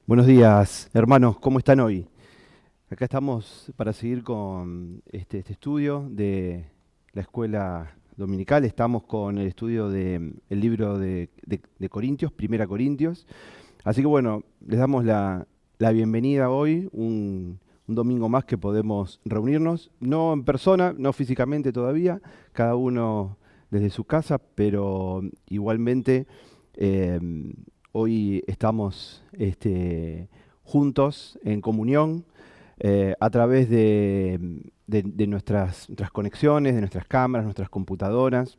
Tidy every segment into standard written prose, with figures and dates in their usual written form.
Buenos días, hermanos, ¿cómo están hoy? Acá estamos para seguir con este estudio de la escuela dominical. Estamos con el estudio del libro de Corintios, Primera Corintios. Así que bueno, les damos la bienvenida hoy, un domingo más que podemos reunirnos, no en persona, no físicamente todavía, cada uno desde su casa, pero igualmente eh, hoy estamos juntos en comunión a través de nuestras conexiones, de nuestras cámaras, nuestras computadoras.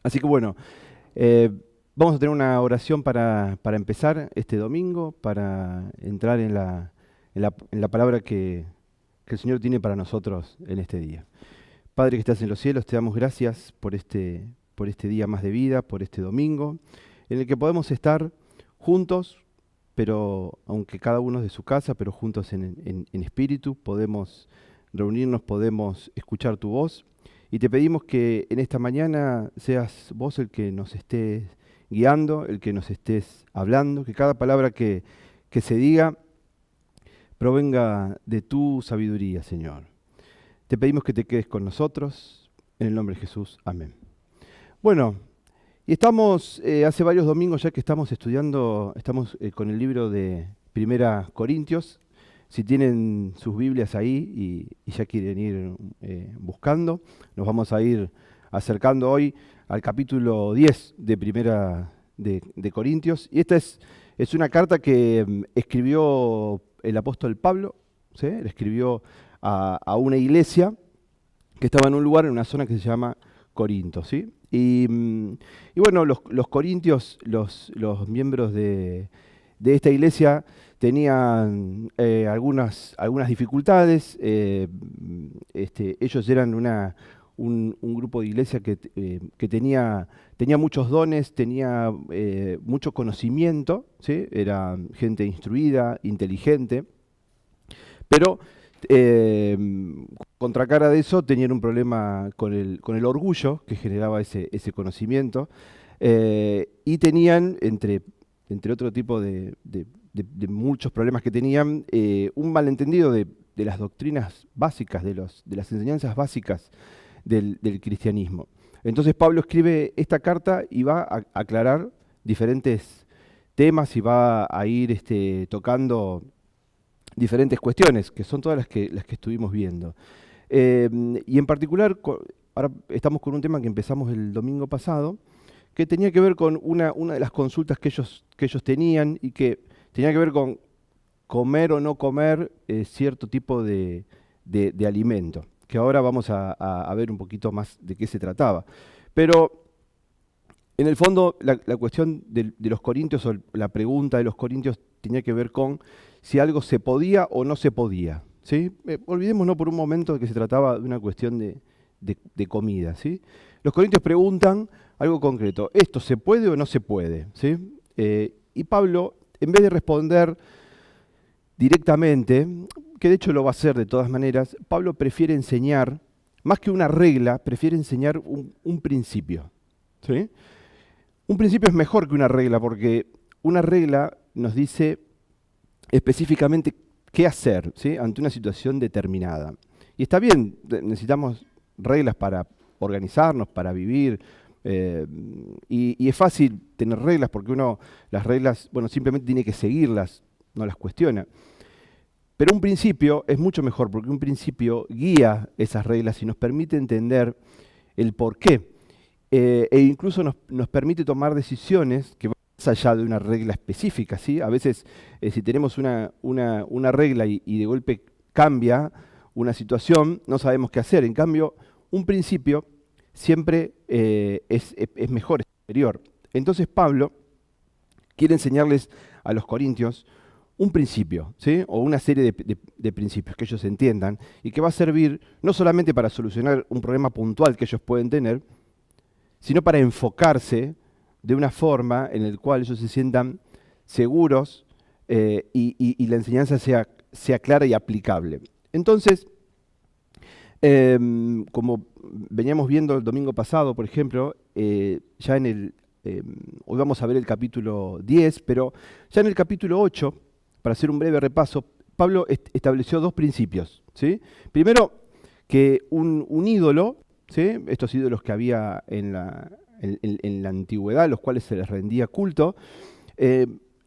Así que bueno, eh, vamos a tener una oración para empezar este domingo, para entrar en la palabra que el Señor tiene para nosotros en este día. Padre que estás en los cielos, te damos gracias por este día más de vida, por este domingo, en el que podemos estar juntos, pero aunque cada uno de su casa, pero juntos en espíritu, podemos reunirnos, podemos escuchar tu voz. Y te pedimos que en esta mañana seas vos el que nos estés guiando, el que nos estés hablando, que cada palabra que se diga provenga de tu sabiduría, Señor. Te pedimos que te quedes con nosotros, en el nombre de Jesús. Amén. Bueno, y estamos, hace varios domingos ya que estamos estudiando, estamos con el libro de Primera Corintios. Si tienen sus Biblias ahí y ya quieren ir buscando, nos vamos a ir acercando hoy al capítulo 10 de Primera de Corintios. Y esta es una carta que escribió el apóstol Pablo, ¿sí? Le escribió a una iglesia que estaba en un lugar, en una zona que se llama Corinto, ¿sí? Y bueno, los corintios, los miembros de esta iglesia tenían algunas dificultades. Ellos eran un grupo de iglesia que tenía muchos dones, tenía mucho conocimiento, ¿sí? Era gente instruida, inteligente, pero eh, contracara de eso tenían un problema con el orgullo que generaba ese conocimiento, y tenían, entre otro tipo de muchos problemas que tenían, un malentendido de las doctrinas básicas, de las enseñanzas básicas del cristianismo. Entonces Pablo escribe esta carta y va a aclarar diferentes temas y va a ir tocando diferentes cuestiones, que son todas las que estuvimos viendo. Y en particular, ahora estamos con un tema que empezamos el domingo pasado, que tenía que ver con una de las consultas que ellos tenían y que tenía que ver con comer o no comer cierto tipo de alimento, que ahora vamos a ver un poquito más de qué se trataba. Pero en el fondo, la cuestión de los corintios, o la pregunta de los corintios, tenía que ver con si algo se podía o no se podía, ¿sí? Olvidémonos por un momento de que se trataba de una cuestión de comida, ¿sí? Los corintios preguntan algo concreto: ¿esto se puede o no se puede? ¿Sí? Y Pablo, en vez de responder directamente, que de hecho lo va a hacer de todas maneras, Pablo prefiere enseñar, más que una regla, prefiere enseñar un principio, ¿sí? Un principio es mejor que una regla, porque una regla nos dice específicamente qué hacer, ¿sí? Ante una situación determinada. Y está bien, necesitamos reglas para organizarnos, para vivir, y es fácil tener reglas porque uno las reglas, bueno, simplemente tiene que seguirlas, no las cuestiona. Pero un principio es mucho mejor porque un principio guía esas reglas y nos permite entender el por qué. E incluso nos permite tomar decisiones que van más allá de una regla específica, ¿sí? A veces, si tenemos una regla y de golpe cambia una situación, no sabemos qué hacer. En cambio, un principio siempre es mejor, es superior. Entonces Pablo quiere enseñarles a los corintios un principio, ¿sí? O una serie de principios que ellos entiendan y que va a servir no solamente para solucionar un problema puntual que ellos pueden tener, sino para enfocarse de una forma en la cual ellos se sientan seguros, y la enseñanza sea clara y aplicable. Entonces, como veníamos viendo el domingo pasado, por ejemplo, ya en hoy vamos a ver el capítulo 10, pero ya en el capítulo 8, para hacer un breve repaso, Pablo estableció dos principios, ¿sí? Primero, que un ídolo, ¿sí? Estos ídolos que había en la antigüedad, los cuales se les rendía culto,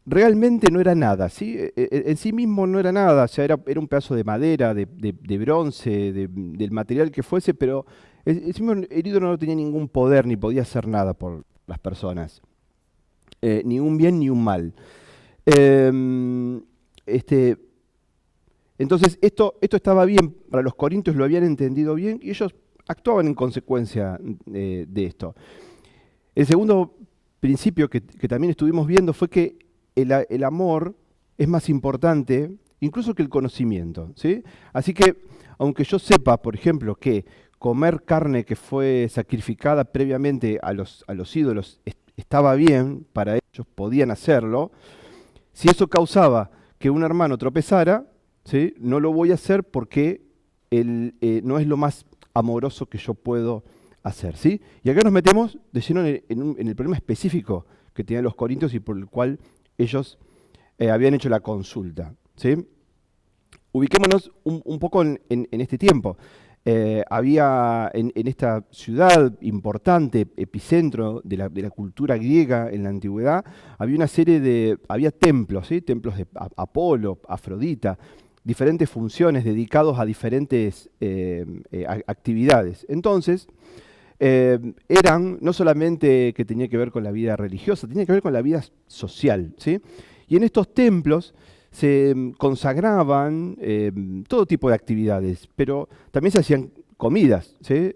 realmente no era nada, ¿sí? En sí mismo no era nada, o sea, era un pedazo de madera, de bronce, del material que fuese, pero el ídolo no tenía ningún poder ni podía hacer nada por las personas, ni un bien ni un mal. Eh, este, entonces, esto estaba bien, para los corintios lo habían entendido bien y ellos actuaban en consecuencia de esto. El segundo principio que también estuvimos viendo fue que el amor es más importante incluso que el conocimiento, ¿sí? Así que, aunque yo sepa, por ejemplo, que comer carne que fue sacrificada previamente a los ídolos estaba bien, para ellos podían hacerlo, si eso causaba que un hermano tropezara, ¿sí? No lo voy a hacer porque no es lo más amoroso que yo puedo hacer, ¿sí? Y acá nos metemos de lleno en el problema específico que tenían los corintios y por el cual ellos habían hecho la consulta, ¿sí? Ubiquémonos un poco en este tiempo. Había en esta ciudad importante, epicentro de la cultura griega en la antigüedad, había templos, ¿sí? Templos de Apolo, Afrodita, diferentes funciones dedicados a diferentes actividades. Entonces, eran no solamente que tenía que ver con la vida religiosa, tenía que ver con la vida social, ¿sí? Y en estos templos se consagraban todo tipo de actividades, pero también se hacían comidas, ¿sí?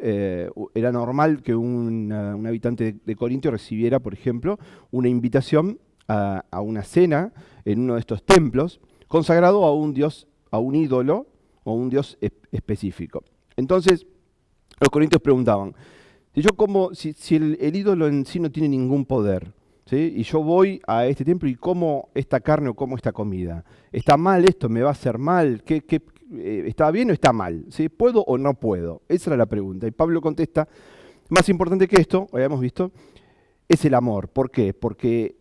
Era normal que un habitante de Corintio recibiera, por ejemplo, una invitación a una cena en uno de estos templos, consagrado a un dios, a un ídolo o un dios específico. Entonces, los corintios preguntaban, si el ídolo en sí no tiene ningún poder, ¿sí? Y yo voy a este templo y como esta carne o como esta comida, ¿está mal esto? ¿Me va a hacer mal? ¿Está bien o está mal? ¿Sí? ¿Puedo o no puedo? Esa era la pregunta. Y Pablo contesta, más importante que esto, habíamos visto, es el amor. ¿Por qué? Porque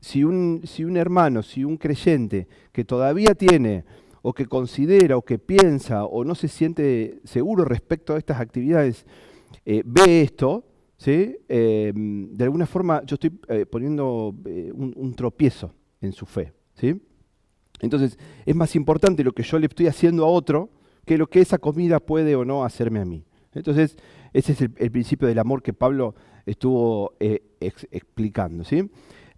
si un hermano, si un creyente que todavía tiene o que considera o que piensa o no se siente seguro respecto a estas actividades, ve esto, ¿sí? De alguna forma yo estoy poniendo un tropiezo en su fe, ¿sí? Entonces es más importante lo que yo le estoy haciendo a otro que lo que esa comida puede o no hacerme a mí. Entonces ese es el principio del amor que Pablo estuvo explicando, ¿sí?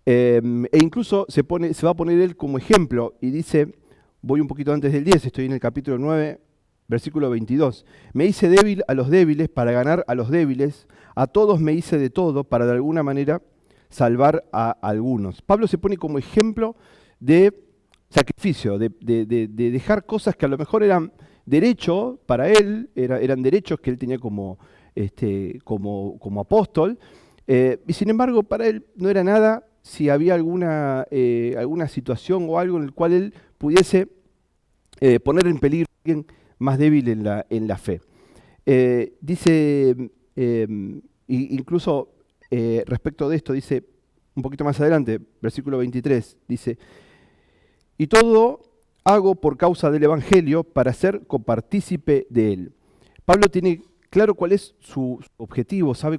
E incluso se va a poner él como ejemplo y dice, voy un poquito antes del 10, estoy en el capítulo 9, versículo 22. Me hice débil a los débiles para ganar a los débiles, a todos me hice de todo para de alguna manera salvar a algunos. Pablo se pone como ejemplo de sacrificio, de dejar cosas que a lo mejor eran derecho para él, eran derechos que él tenía como apóstol, y sin embargo para él no era nada si había alguna situación o algo en el cual él pudiese poner en peligro a alguien más débil en la fe. Dice, incluso respecto de esto, dice un poquito más adelante, versículo 23, dice, y todo hago por causa del Evangelio para ser copartícipe de él. Pablo tiene claro cuál es su objetivo, sabe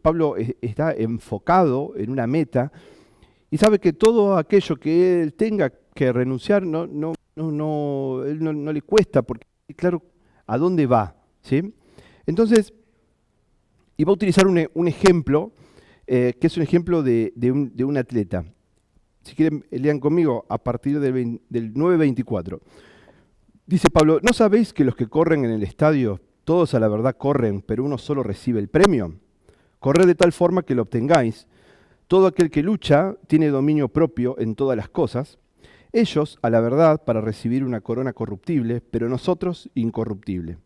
Pablo está enfocado en una meta y sabe que todo aquello que él tenga que renunciar él no le cuesta, porque claro a dónde va, ¿sí? Entonces, y va a utilizar un ejemplo, que es un ejemplo de un atleta. Si quieren, lean conmigo a partir del 9:24. Dice Pablo, ¿no sabéis que los que corren en el estadio, todos a la verdad corren, pero uno solo recibe el premio? Corred de tal forma que lo obtengáis. Todo aquel que lucha tiene dominio propio en todas las cosas. Ellos, a la verdad, para recibir una corona corruptible, pero nosotros incorruptible.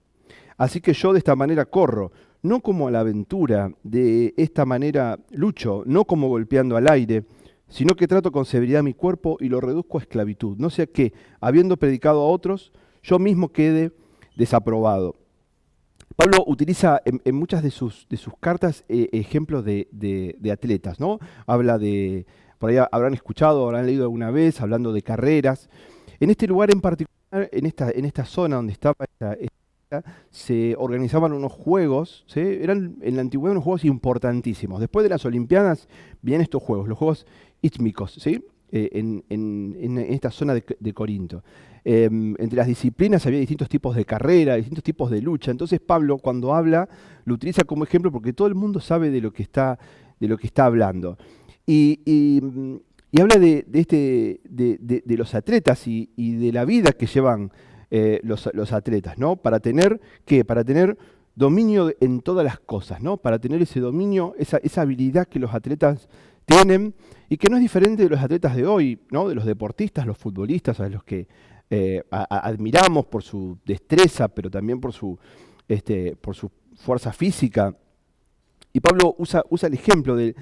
Así que yo de esta manera corro, no como a la aventura, de esta manera lucho, no como golpeando al aire, sino que trato con severidad mi cuerpo y lo reduzco a esclavitud, no sea que, habiendo predicado a otros, yo mismo quede desaprobado. Pablo utiliza en muchas de sus cartas ejemplos de atletas, ¿no? Habla de, por ahí habrán escuchado, habrán leído alguna vez, hablando de carreras. En este lugar en particular, en esta zona donde estaba se organizaban unos juegos, ¿sí? Eran en la antigüedad unos juegos importantísimos. Después de las Olimpiadas vienen estos juegos, los Juegos Istmicos, ¿sí? En esta zona de Corinto. Entre las disciplinas había distintos tipos de carrera, distintos tipos de lucha. Entonces Pablo, cuando habla, lo utiliza como ejemplo porque todo el mundo sabe de lo que está hablando. Y habla de los atletas y de la vida que llevan los atletas, ¿no? Para tener, ¿qué? Para tener dominio en todas las cosas, ¿no? Para tener ese dominio, esa habilidad que los atletas tienen y que no es diferente de los atletas de hoy, ¿no? De los deportistas, los futbolistas, a los que admiramos por su destreza, pero también por su fuerza física. Y Pablo usa el ejemplo del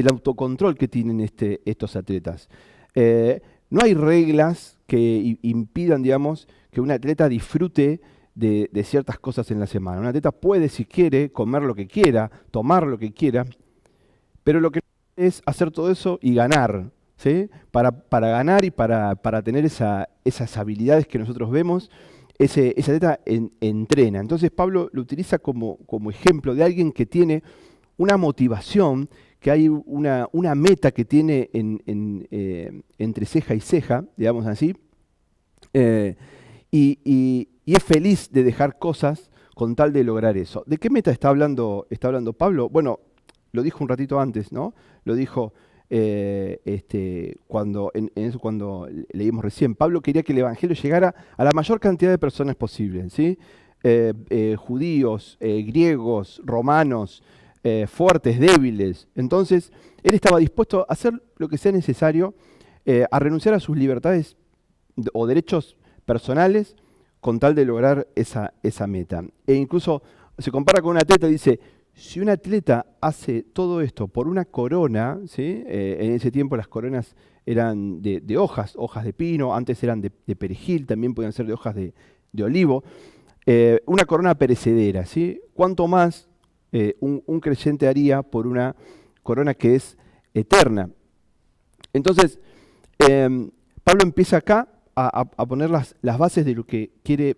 autocontrol que tienen estos atletas. No hay reglas que impidan, digamos, que un atleta disfrute de ciertas cosas en la semana. Un atleta puede, si quiere, comer lo que quiera, tomar lo que quiera, pero lo que no es hacer todo eso y ganar, ¿sí? Para ganar y para tener esas habilidades que nosotros vemos, ese atleta entrena. Entonces Pablo lo utiliza como ejemplo de alguien que tiene una motivación, que hay una meta que tiene entre ceja y ceja, digamos así, y es feliz de dejar cosas con tal de lograr eso. ¿De qué meta está hablando Pablo? Bueno, lo dijo un ratito antes, ¿no? Lo dijo cuando leímos recién. Pablo quería que el Evangelio llegara a la mayor cantidad de personas posible, ¿sí? Judíos, griegos, romanos, fuertes, débiles. Entonces, él estaba dispuesto a hacer lo que sea necesario, a renunciar a sus libertades o derechos personales con tal de lograr esa meta. E incluso se compara con un atleta y dice, si un atleta hace todo esto por una corona, ¿sí? En ese tiempo las coronas eran de hojas de pino, antes eran de perejil, también podían ser de hojas de olivo, una corona perecedera, ¿sí? ¿Cuánto más un creyente haría por una corona que es eterna? Entonces, Pablo empieza acá a poner las bases de lo que quiere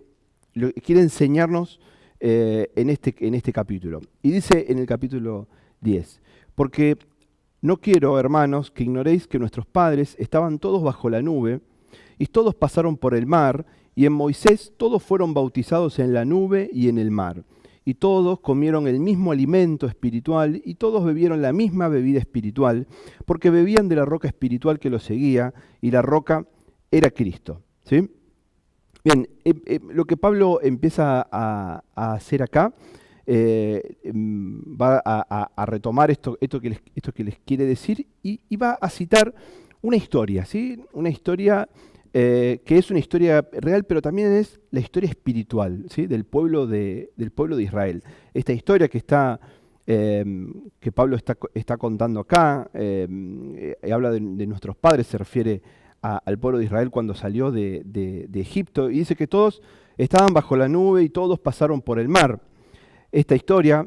enseñarnos en este capítulo. Y dice en el capítulo 10, porque no quiero, hermanos, que ignoréis que nuestros padres estaban todos bajo la nube, y todos pasaron por el mar, y en Moisés todos fueron bautizados en la nube y en el mar. Y todos comieron el mismo alimento espiritual, y todos bebieron la misma bebida espiritual, porque bebían de la roca espiritual que los seguía, y la roca era Cristo. ¿Sí? Bien, lo que Pablo empieza a hacer acá, va a retomar esto que les quiere decir y va a citar una historia, ¿sí? Una historia que es una historia real, pero también es la historia espiritual, ¿sí? del pueblo de Israel. Esta historia que Pablo está contando acá, habla de nuestros padres, se refiere al pueblo de Israel cuando salió de Egipto, y dice que todos estaban bajo la nube y todos pasaron por el mar. Esta historia,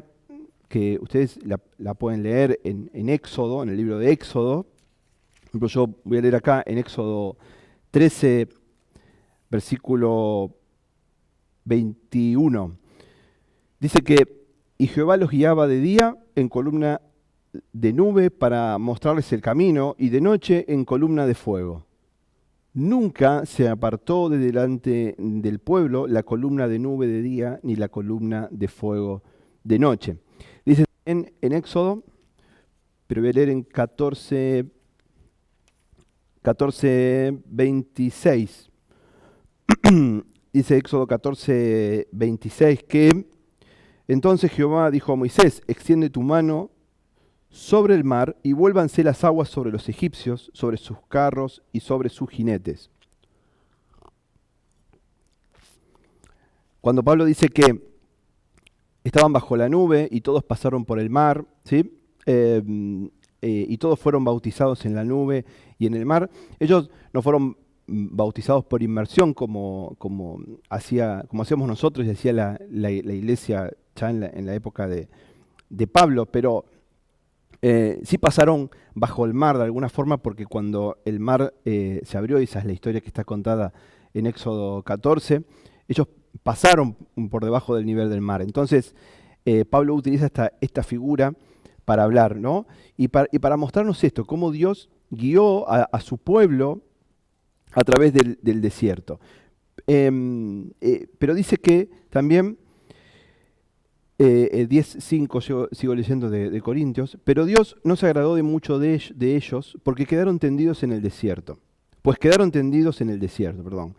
que ustedes la pueden leer en Éxodo, en el libro de Éxodo, por ejemplo, yo voy a leer acá en Éxodo 13, versículo 21. Dice que, y Jehová los guiaba de día en columna de nube para mostrarles el camino, y de noche en columna de fuego. Nunca se apartó de delante del pueblo la columna de nube de día, ni la columna de fuego de noche. Dice en Éxodo, pero voy a leer en 14:26. Dice Éxodo 14:26 que entonces Jehová dijo a Moisés, extiende tu mano sobre el mar y vuélvanse las aguas sobre los egipcios, sobre sus carros y sobre sus jinetes. Cuando Pablo dice que estaban bajo la nube y todos pasaron por el mar, ¿sí? Y todos fueron bautizados en la nube y en el mar, ellos no fueron bautizados por inmersión como hacíamos nosotros y hacía la iglesia ya en la época de Pablo, pero sí pasaron bajo el mar de alguna forma, porque cuando el mar se abrió, y esa es la historia que está contada en Éxodo 14, ellos pasaron por debajo del nivel del mar. Entonces, Pablo utiliza esta figura para hablar, ¿no? Y para mostrarnos esto, cómo Dios guió a su pueblo a través del desierto. Pero dice que también 10:5, yo sigo leyendo de Corintios, pero Dios no se agradó de mucho de ellos porque quedaron tendidos en el desierto. Pues quedaron tendidos en el desierto, perdón.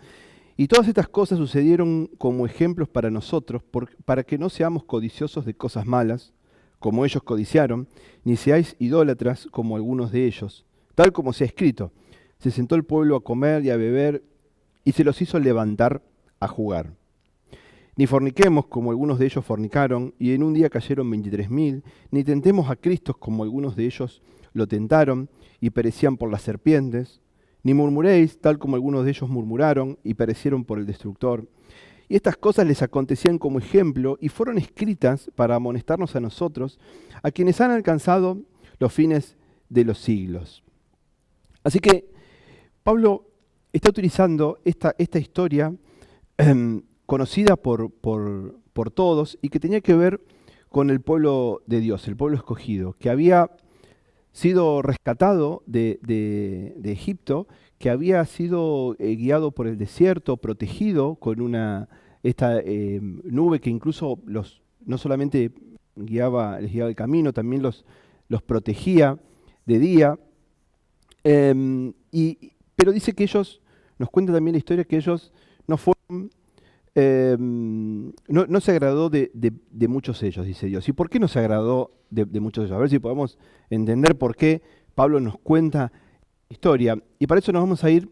Y todas estas cosas sucedieron como ejemplos para nosotros, para que no seamos codiciosos de cosas malas, como ellos codiciaron, ni seáis idólatras como algunos de ellos. Tal como se ha escrito, se sentó el pueblo a comer y a beber, y se los hizo levantar a jugar. Ni forniquemos como algunos de ellos fornicaron, y en un día cayeron 23.000, ni tentemos a Cristo como algunos de ellos lo tentaron, y perecían por las serpientes. Ni murmuréis, tal como algunos de ellos murmuraron, y perecieron por el destructor. Y estas cosas les acontecían como ejemplo, y fueron escritas para amonestarnos a nosotros, a quienes han alcanzado los fines de los siglos. Así que Pablo está utilizando esta historia conocida por todos y que tenía que ver con el pueblo de Dios, el pueblo escogido, que había sido rescatado de Egipto, que había sido guiado por el desierto, protegido con esta nube que incluso no solamente les guiaba el camino, también los protegía de día. Pero dice que ellos, nos cuenta también la historia, que ellos no fueron, no se agradó de muchos de ellos, dice Dios. ¿Y por qué no se agradó de muchos de ellos? A ver si podemos entender por qué Pablo nos cuenta la historia. Y para eso nos vamos a leer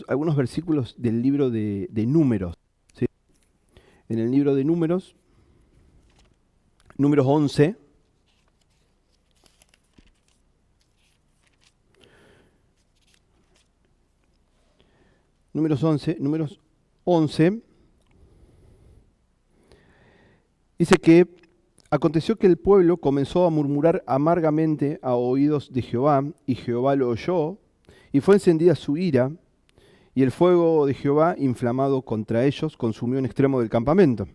algunos versículos del libro de Números, ¿sí? En el libro de Números 11. Números 11, dice que aconteció que el pueblo comenzó a murmurar amargamente a oídos de Jehová, y Jehová lo oyó, y fue encendida su ira, y el fuego de Jehová, inflamado contra ellos, consumió un extremo del campamento.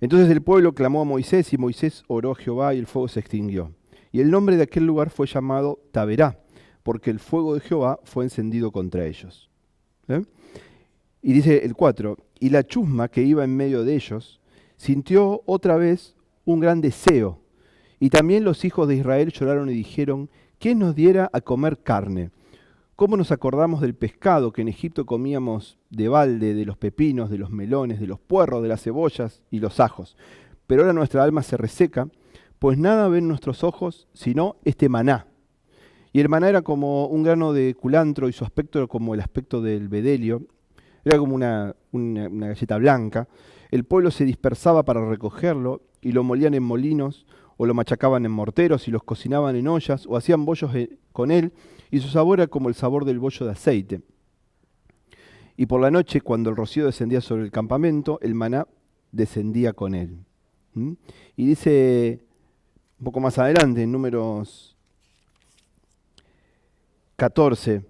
Entonces el pueblo clamó a Moisés, y Moisés oró a Jehová, y el fuego se extinguió. Y el nombre de aquel lugar fue llamado Taberá, porque el fuego de Jehová fue encendido contra ellos. Y dice el 4, y la chusma que iba en medio de ellos sintió otra vez un gran deseo, y también los hijos de Israel lloraron y dijeron, ¿quién nos diera a comer carne? ¿Cómo nos acordamos del pescado que en Egipto comíamos de balde, de los pepinos, de los melones, de los puerros, de las cebollas y los ajos? Pero ahora nuestra alma se reseca, pues nada ven nuestros ojos sino este maná. Y el maná era como un grano de culantro, y su aspecto era como el aspecto del bedelio. Era como una galleta blanca. El pueblo se dispersaba para recogerlo, y lo molían en molinos, o lo machacaban en morteros, y los cocinaban en ollas, o hacían bollos con él, y su sabor era como el sabor del bollo de aceite. Y por la noche, cuando el rocío descendía sobre el campamento, el maná descendía con él. Y dice un poco más adelante, en Números 14,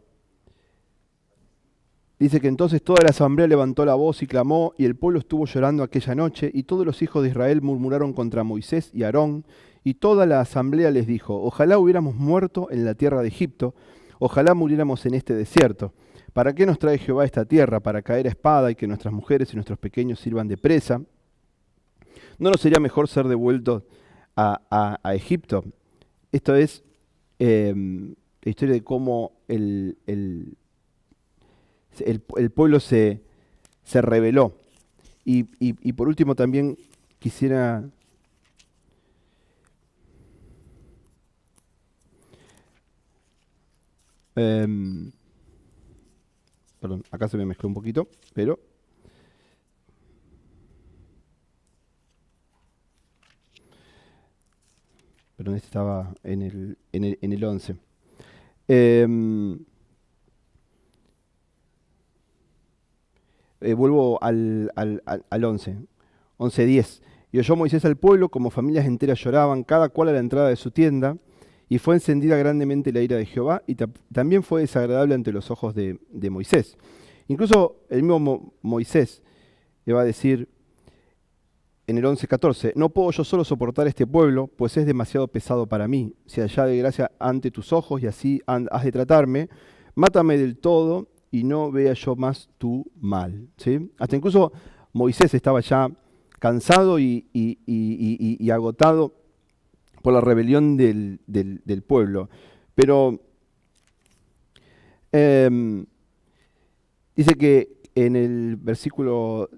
dice que entonces toda la asamblea levantó la voz y clamó, y el pueblo estuvo llorando aquella noche, y todos los hijos de Israel murmuraron contra Moisés y Aarón, y toda la asamblea les dijo, ojalá hubiéramos muerto en la tierra de Egipto, ojalá muriéramos en este desierto. ¿Para qué nos trae Jehová esta tierra? Para caer a espada y que nuestras mujeres y nuestros pequeños sirvan de presa. ¿No nos sería mejor ser devueltos a Egipto? Esto es la historia de cómo el pueblo se rebeló. Y por último también quisiera perdón, acá se me mezcló un poquito, pero este estaba en el 11. Vuelvo al 11. 11:10. Y oyó Moisés al pueblo, como familias enteras lloraban, cada cual a la entrada de su tienda, y fue encendida grandemente la ira de Jehová, y también fue desagradable ante los ojos de Moisés. Incluso el mismo Moisés le va a decir en el 11:14, no puedo yo solo soportar este pueblo, pues es demasiado pesado para mí. Si hallare gracia ante tus ojos y así has de tratarme, mátame del todo y no vea yo más tu mal. ¿Sí? Hasta incluso Moisés estaba ya cansado y agotado por la rebelión del pueblo. Pero dice que en el versículo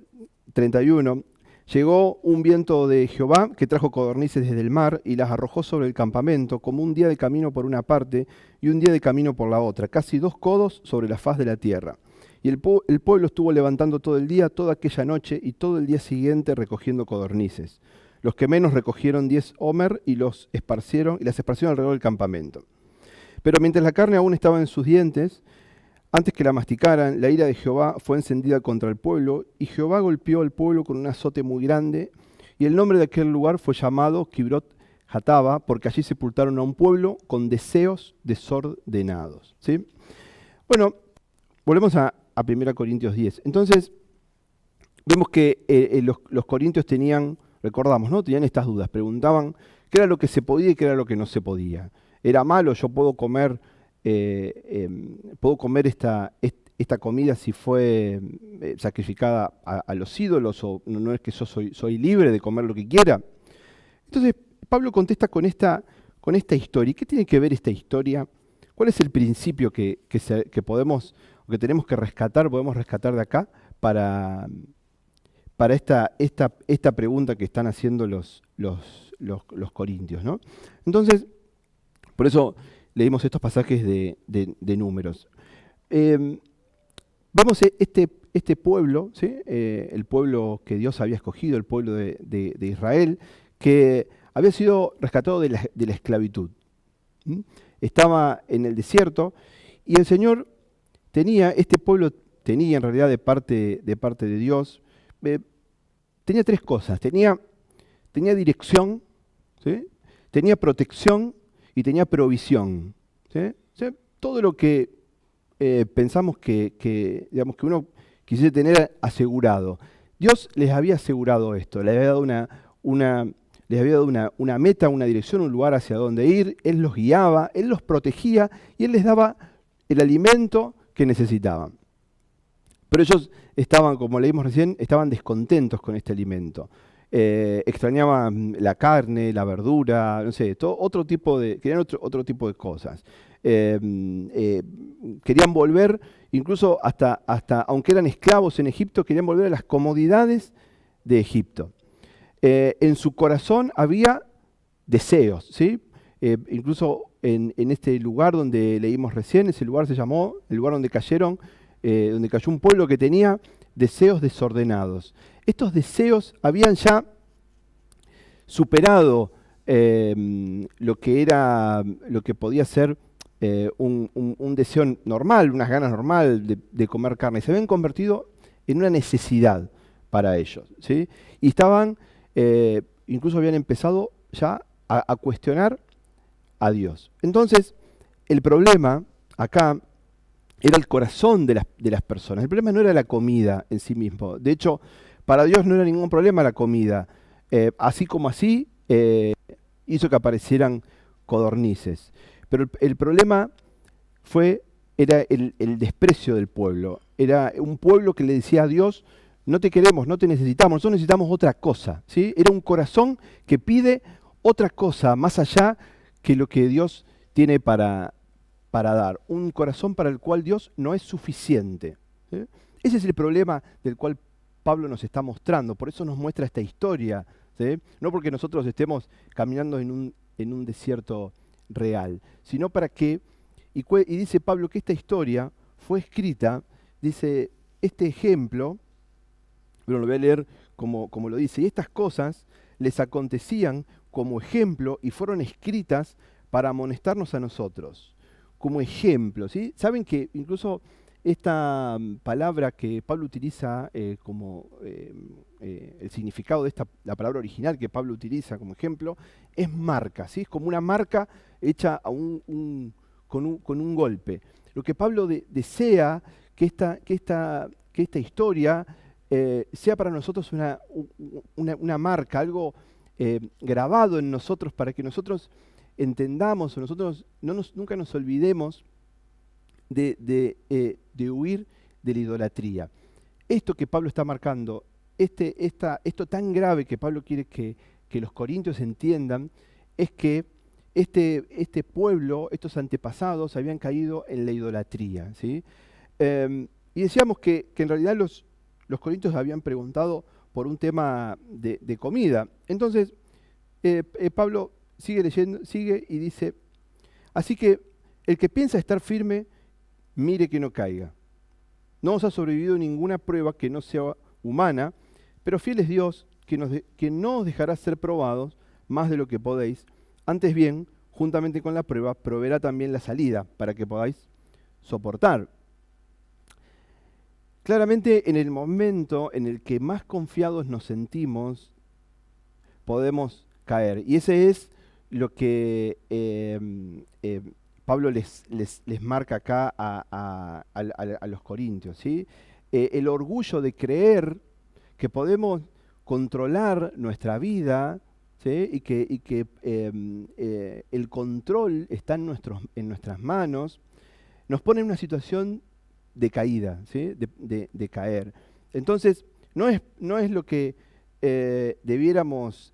31, llegó un viento de Jehová que trajo codornices desde el mar y las arrojó sobre el campamento, como un día de camino por una parte y un día de camino por la otra, casi 2 codos sobre la faz de la tierra. Y el pueblo estuvo levantando todo el día, toda aquella noche y todo el día siguiente recogiendo codornices. Los que menos recogieron 10 homer y las esparcieron alrededor del campamento. Pero mientras la carne aún estaba en sus dientes, antes que la masticaran, la ira de Jehová fue encendida contra el pueblo, y Jehová golpeó al pueblo con un azote muy grande, y el nombre de aquel lugar fue llamado Kibrot Hatava, porque allí sepultaron a un pueblo con deseos desordenados. ¿Sí? Bueno, volvemos a 1 Corintios 10. Entonces, vemos que los corintios tenían, recordamos, ¿no? Tenían estas dudas, preguntaban qué era lo que se podía y qué era lo que no se podía. ¿Era malo? ¿Yo puedo comer esta comida si fue sacrificada a los ídolos, o no es que yo soy libre de comer lo que quiera? Entonces Pablo contesta con esta historia. ¿Y qué tiene que ver esta historia? ¿Cuál es el principio que podemos, o que tenemos que podemos rescatar de acá para esta pregunta que están haciendo los corintios, ¿no? Entonces, por eso leímos estos pasajes de Números. Vemos este pueblo, ¿sí? El pueblo que Dios había escogido, el pueblo de Israel, que había sido rescatado de la esclavitud. Estaba en el desierto y el Señor este pueblo tenía en realidad de parte de Dios, tenía 3 cosas. Tenía dirección, ¿sí? Tenía protección y tenía provisión. ¿Sí? O sea, todo lo que pensamos que uno quisiera tener asegurado. Dios les había asegurado esto, les había dado una meta, una dirección, un lugar hacia dónde ir. Él los guiaba, Él los protegía y Él les daba el alimento que necesitaban. Pero ellos estaban, como leímos recién, estaban descontentos con este alimento. Extrañaban la carne, la verdura, no sé, querían otro tipo de cosas. Querían volver, incluso hasta aunque eran esclavos en Egipto, querían volver a las comodidades de Egipto. En su corazón había deseos, ¿sí? Incluso en este lugar donde leímos recién, ese lugar se llamó el lugar donde cayó un pueblo que tenía deseos desordenados. Estos deseos habían ya superado lo que podía ser un deseo normal, unas ganas normal de comer carne. Se habían convertido en una necesidad para ellos, ¿sí? Y incluso habían empezado ya a cuestionar a Dios. Entonces, el problema acá era el corazón de las personas. El problema no era la comida en sí mismo. De hecho, para Dios no era ningún problema la comida. Así como así, hizo que aparecieran codornices. Pero el problema era el desprecio del pueblo. Era un pueblo que le decía a Dios: no te queremos, no te necesitamos, nosotros necesitamos otra cosa. ¿Sí? Era un corazón que pide otra cosa más allá que lo que Dios tiene para dar. Un corazón para el cual Dios no es suficiente. ¿Sí? Ese es el problema del cual Pablo nos está mostrando. Por eso nos muestra esta historia. ¿Sí? No porque nosotros estemos caminando en un desierto real, sino para que, y dice Pablo que esta historia fue escrita, dice, este ejemplo, bueno, lo voy a leer como lo dice, y estas cosas les acontecían como ejemplo y fueron escritas para amonestarnos a nosotros, como ejemplo, ¿sí? Saben que incluso esta palabra que Pablo utiliza como el significado de la palabra original que Pablo utiliza como ejemplo, es marca, ¿sí? Es como una marca hecha con un golpe. Lo que Pablo desea que esta historia sea para nosotros una marca, algo grabado en nosotros para que nosotros entendamos o nosotros nunca nos olvidemos de huir de la idolatría. Esto que Pablo está marcando, esto tan grave que Pablo quiere que los corintios entiendan, es que este pueblo, estos antepasados, habían caído en la idolatría, ¿sí? Y decíamos que en realidad los corintios habían preguntado por un tema de comida. Entonces, Pablo sigue leyendo, sigue y dice, así que el que piensa estar firme, mire que no caiga. No os ha sobrevivido ninguna prueba que no sea humana, pero fiel es Dios que no os dejará ser probados más de lo que podéis. Antes bien, juntamente con la prueba, proveerá también la salida para que podáis soportar. Claramente, en el momento en el que más confiados nos sentimos, podemos caer. Y ese es lo que Pablo les marca acá a los corintios, ¿sí? El orgullo de creer que podemos controlar nuestra vida, ¿sí? y que el control está en nuestras manos, nos pone en una situación de caída, ¿sí? de caer. Entonces, no es lo que debiéramos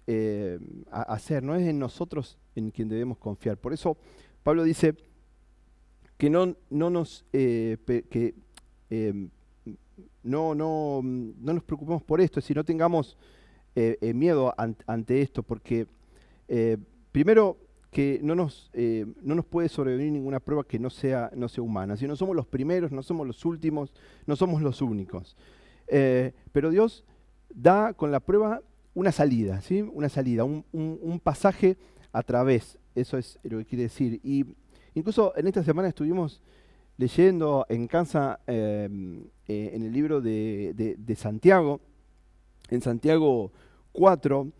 hacer, no es en nosotros en quien debemos confiar. Por eso Pablo dice que no nos preocupemos por esto, si no tengamos miedo ante esto, porque primero que no nos puede sobrevenir ninguna prueba que no sea humana. Si no somos los primeros, no somos los últimos, no somos los únicos. Pero Dios da con la prueba una salida, ¿sí? Una salida, un pasaje a través. Eso es lo que quiere decir. Y incluso en esta semana estuvimos leyendo en casa en el libro de Santiago, en Santiago 4,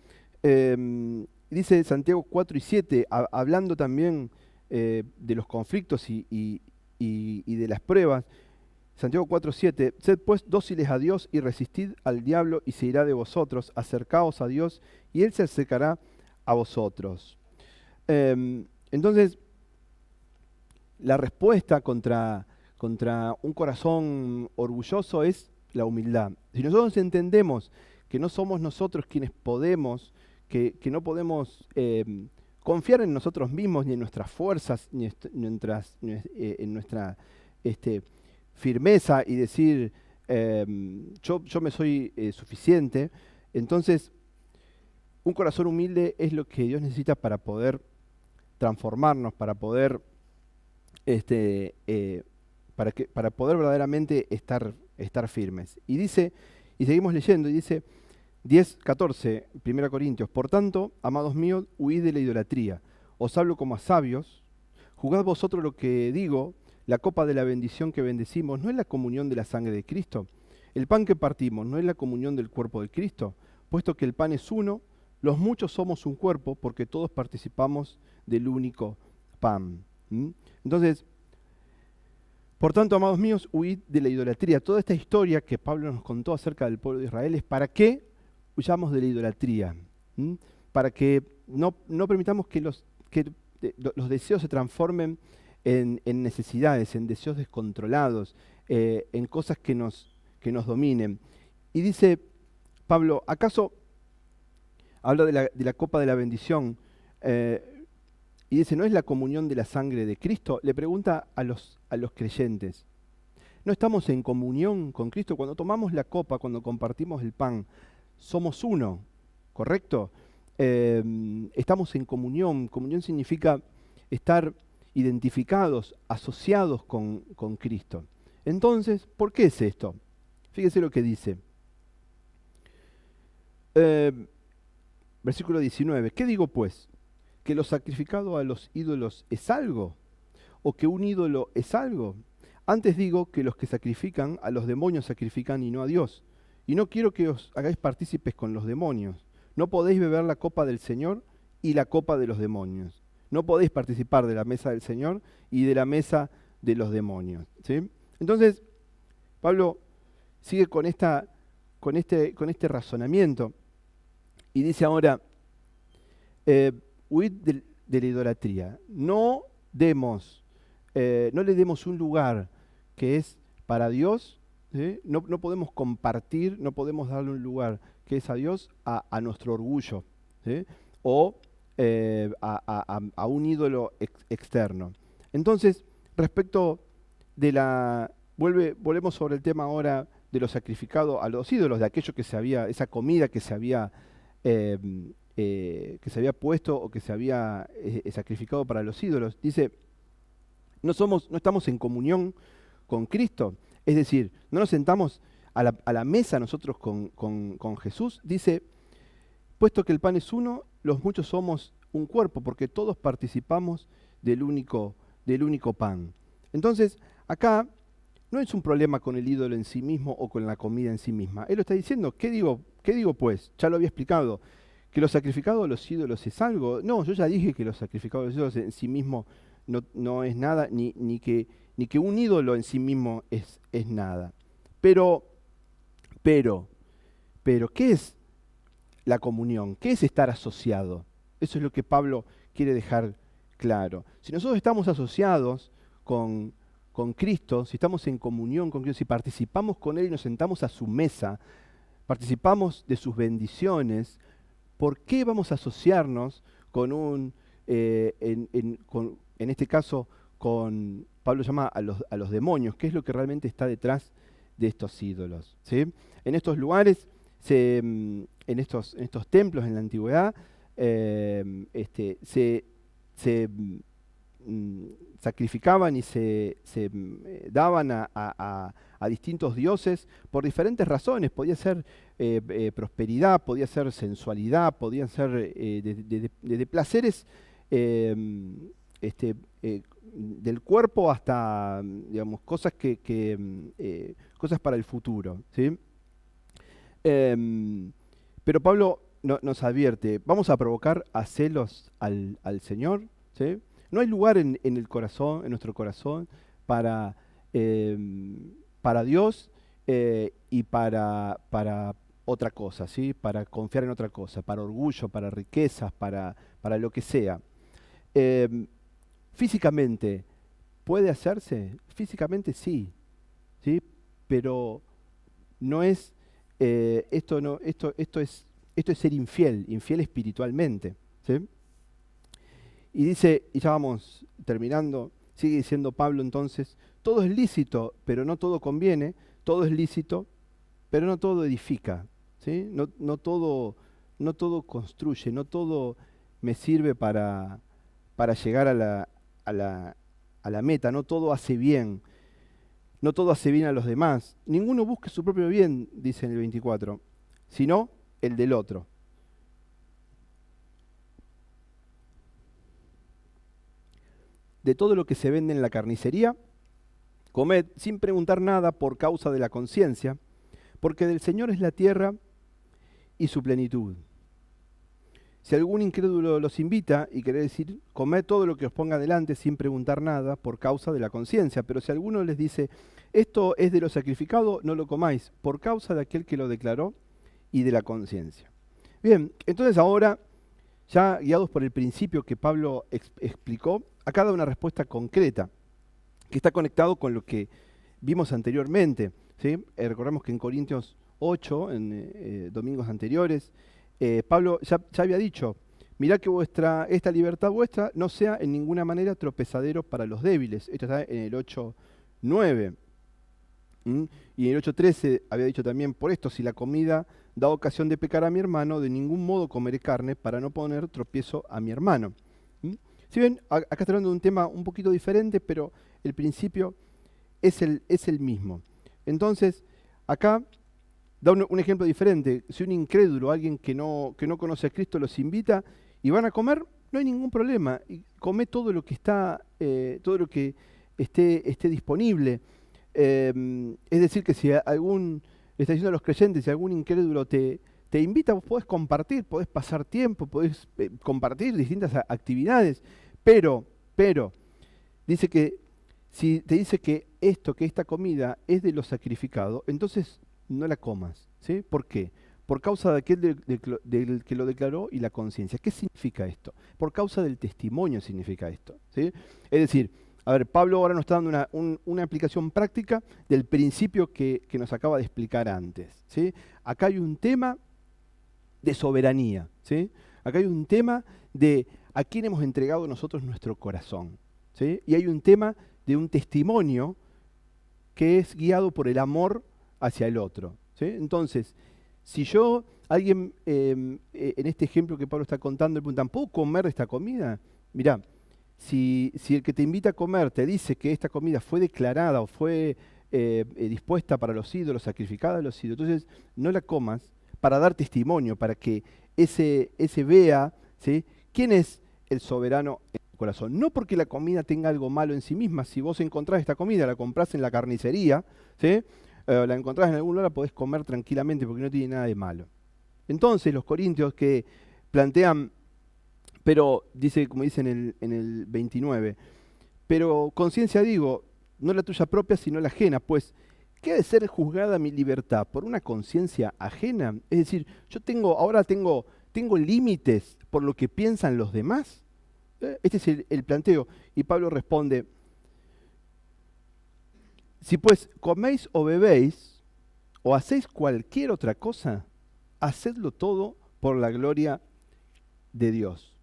dice Santiago 4 y 7, hablando también de los conflictos y de las pruebas. Santiago 4, 7, sed pues dóciles a Dios y resistid al diablo y se irá de vosotros, acercaos a Dios y Él se acercará a vosotros. Entonces, la respuesta contra un corazón orgulloso es la humildad. Si nosotros entendemos que no somos nosotros quienes podemos, que no podemos confiar en nosotros mismos, ni en nuestras fuerzas, ni en nuestra firmeza y decir, yo me soy suficiente, entonces un corazón humilde es lo que Dios necesita para poder transformarnos, para poder para poder verdaderamente estar firmes. Y dice, y seguimos leyendo, y dice 10:14, 1 Corintios, por tanto, amados míos, huid de la idolatría. Os hablo como a sabios, juzgad vosotros lo que digo, la copa de la bendición que bendecimos no es la comunión de la sangre de Cristo. El pan que partimos no es la comunión del cuerpo de Cristo, puesto que el pan es uno, los muchos somos un cuerpo, porque todos participamos del único pan. Entonces, por tanto, amados míos, huid de la idolatría. Toda esta historia que Pablo nos contó acerca del pueblo de Israel es para que huyamos de la idolatría, para que no permitamos que los deseos se transformen en necesidades, en deseos descontrolados, en cosas que nos dominen. Y dice Pablo, ¿acaso habla de la copa de la bendición? Y dice, ¿no es la comunión de la sangre de Cristo? Le pregunta a los creyentes. ¿No estamos en comunión con Cristo? Cuando tomamos la copa, cuando compartimos el pan, somos uno, ¿correcto? Estamos en comunión. Comunión significa estar identificados, asociados con Cristo. Entonces, ¿por qué es esto? Fíjese lo que dice. Versículo 19. ¿Qué digo pues? ¿Que lo sacrificado a los ídolos es algo? ¿O que un ídolo es algo? Antes digo que los que sacrifican a los demonios sacrifican y no a Dios. Y no quiero que os hagáis partícipes con los demonios. No podéis beber la copa del Señor y la copa de los demonios. No podéis participar de la mesa del Señor y de la mesa de los demonios. ¿Sí? Entonces, Pablo sigue con este razonamiento y dice ahora, huid de la idolatría. No le demos un lugar que es para Dios. ¿Sí? No podemos compartir, no podemos darle un lugar que es a Dios a nuestro orgullo, ¿sí? O a un ídolo externo. Entonces, respecto de volvemos sobre el tema ahora de lo sacrificado a los ídolos, de aquello esa comida que se había puesto o que se había sacrificado para los ídolos. Dice, no estamos en comunión con Cristo, es decir, no nos sentamos a la mesa nosotros con Jesús. Dice, puesto que el pan es uno, los muchos somos un cuerpo, porque todos participamos del único pan. Entonces, acá no es un problema con el ídolo en sí mismo o con la comida en sí misma. Él lo está diciendo, ¿qué digo pues? Ya lo había explicado. ¿Que lo sacrificado a los ídolos es algo? No, yo ya dije que lo sacrificado a los ídolos en sí mismo no es nada, ni que un ídolo en sí mismo es nada. Pero, ¿qué es la comunión? ¿Qué es estar asociado? Eso es lo que Pablo quiere dejar claro. Si nosotros estamos asociados con Cristo, si estamos en comunión con Cristo, si participamos con Él y nos sentamos a su mesa, participamos de sus bendiciones, ¿por qué vamos a asociarnos con en este caso, Pablo llama a los demonios? ¿Qué es lo que realmente está detrás de estos ídolos? ¿Sí? En estos lugares, en estos templos en la antigüedad, se sacrificaban y se daban a distintos dioses por diferentes razones. Podía ser prosperidad, podía ser sensualidad, podían ser de placeres del cuerpo hasta, digamos, cosas cosas para el futuro, ¿sí? Pero Pablo nos advierte, vamos a provocar a celos al Señor, ¿sí? No hay lugar en nuestro corazón, para Dios y para otra cosa, ¿sí? Para confiar en otra cosa, para orgullo, para riquezas, para lo que sea. Físicamente, ¿puede hacerse? Físicamente sí, ¿sí? Pero no es, esto es ser infiel espiritualmente, ¿sí? Y dice, y ya vamos terminando, sigue diciendo Pablo entonces, todo es lícito, pero no todo conviene, todo es lícito, pero no todo edifica, ¿sí? No todo construye, no todo me sirve para llegar a la meta, no todo hace bien, no todo hace bien a los demás. Ninguno busque su propio bien, dice en el 24, sino el del otro. De todo lo que se vende en la carnicería, comed sin preguntar nada por causa de la conciencia, porque del Señor es la tierra y su plenitud. Si algún incrédulo los invita y quiere decir, comed todo lo que os ponga delante sin preguntar nada por causa de la conciencia, pero si alguno les dice, esto es de lo sacrificado, no lo comáis, por causa de aquel que lo declaró y de la conciencia. Bien, entonces ahora, ya guiados por el principio que Pablo explicó, acá da una respuesta concreta, que está conectado con lo que vimos anteriormente, ¿sí? Recordemos que en Corintios 8, en domingos anteriores, Pablo ya había dicho, mirad que esta libertad vuestra no sea en ninguna manera tropezadero para los débiles. Esto está en el 8:9. Y en el 8:13 había dicho también, por esto, si la comida da ocasión de pecar a mi hermano, de ningún modo comeré carne para no poner tropiezo a mi hermano. Si ven, acá está hablando de un tema un poquito diferente, pero el principio es el mismo. Entonces, acá da un ejemplo diferente. Si un incrédulo, alguien que no conoce a Cristo, los invita y van a comer, no hay ningún problema. Y come todo lo que esté disponible. Es decir, que si algún, le está diciendo a los creyentes, si algún incrédulo te invita, vos podés compartir, podés pasar tiempo, podés compartir distintas actividades, pero, dice que si te dice que que esta comida es de lo sacrificado, entonces no la comas, ¿sí? ¿Por qué? Por causa de aquel del que lo declaró y la conciencia. ¿Qué significa esto? Por causa del testimonio significa esto, ¿sí? Es decir, a ver, Pablo ahora nos está dando una aplicación práctica del principio que nos acaba de explicar antes, ¿sí? Acá hay un tema de soberanía, ¿sí? Acá hay un tema de a quién hemos entregado nosotros nuestro corazón, ¿sí? Y hay un tema de un testimonio que es guiado por el amor hacia el otro, ¿sí? Entonces, si alguien, en este ejemplo que Pablo está contando, le preguntan, ¿puedo comer esta comida? Mirá, si el que te invita a comer te dice que esta comida fue declarada o fue dispuesta para los ídolos, sacrificada a los ídolos, entonces no la comas para dar testimonio, para que ese vea, ¿sí?, quién es el soberano en tu corazón. No porque la comida tenga algo malo en sí misma. Si vos encontrás esta comida, la comprás en la carnicería, ¿sí?, la encontrás en algún lugar, la podés comer tranquilamente porque no tiene nada de malo. Entonces los corintios que plantean, pero dice, como dice en el 29, pero conciencia digo, no la tuya propia, sino la ajena, pues, ¿qué ha de ser juzgada mi libertad? ¿Por una conciencia ajena? Es decir, ahora tengo límites por lo que piensan los demás. Este es el planteo. Y Pablo responde, si pues coméis o bebéis, o hacéis cualquier otra cosa, hacedlo todo por la gloria de Dios.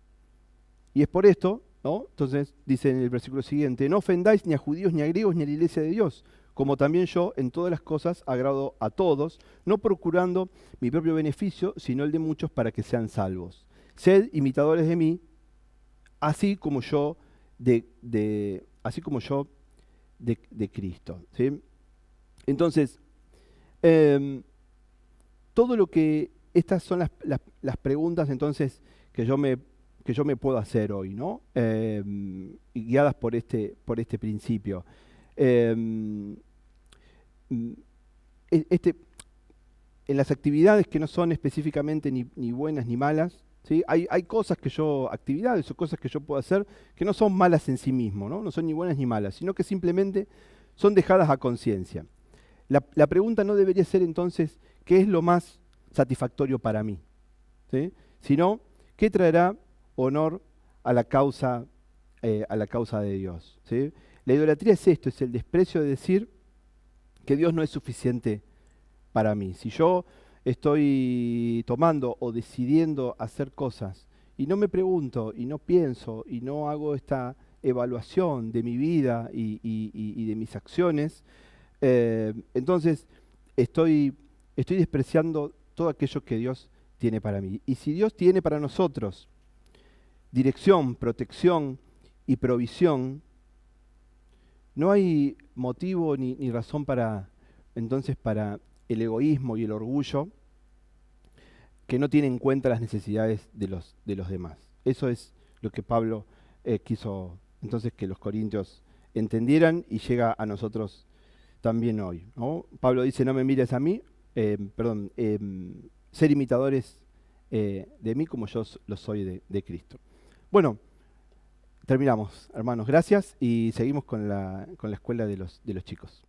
Y es por esto, ¿no? Entonces dice en el versículo siguiente, no ofendáis ni a judíos, ni a griegos, ni a la iglesia de Dios, como también yo en todas las cosas agrado a todos, no procurando mi propio beneficio, sino el de muchos para que sean salvos. Sed imitadores de mí, así como yo de Cristo, ¿sí? Entonces, todo lo que estas son las preguntas entonces que yo me puedo hacer hoy, ¿no? Y guiadas por este principio. Em, mm, este, en las actividades que no son específicamente ni buenas ni malas, ¿sí? Hay actividades o cosas que yo puedo hacer que no son malas en sí mismo, ¿no? No son ni buenas ni malas, sino que simplemente son dejadas a conciencia. La pregunta no debería ser entonces, ¿qué es lo más satisfactorio para mí? ¿Sí? Sino, ¿qué traerá honor a la causa de Dios? ¿Sí? La idolatría es esto, es el desprecio de decir que Dios no es suficiente para mí. Si yo estoy tomando o decidiendo hacer cosas y no me pregunto y no pienso y no hago esta evaluación de mi vida y de mis acciones, entonces estoy despreciando todo aquello que Dios tiene para mí. Y si Dios tiene para nosotros dirección, protección y provisión, no hay motivo ni razón para el egoísmo y el orgullo que no tiene en cuenta las necesidades de los demás. Eso es lo que Pablo quiso entonces que los corintios entendieran y llega a nosotros también hoy, ¿no? Pablo dice, no me mires a mí, ser imitadores de mí como yo lo soy de Cristo. Bueno, terminamos, hermanos, gracias y seguimos con la escuela de los chicos.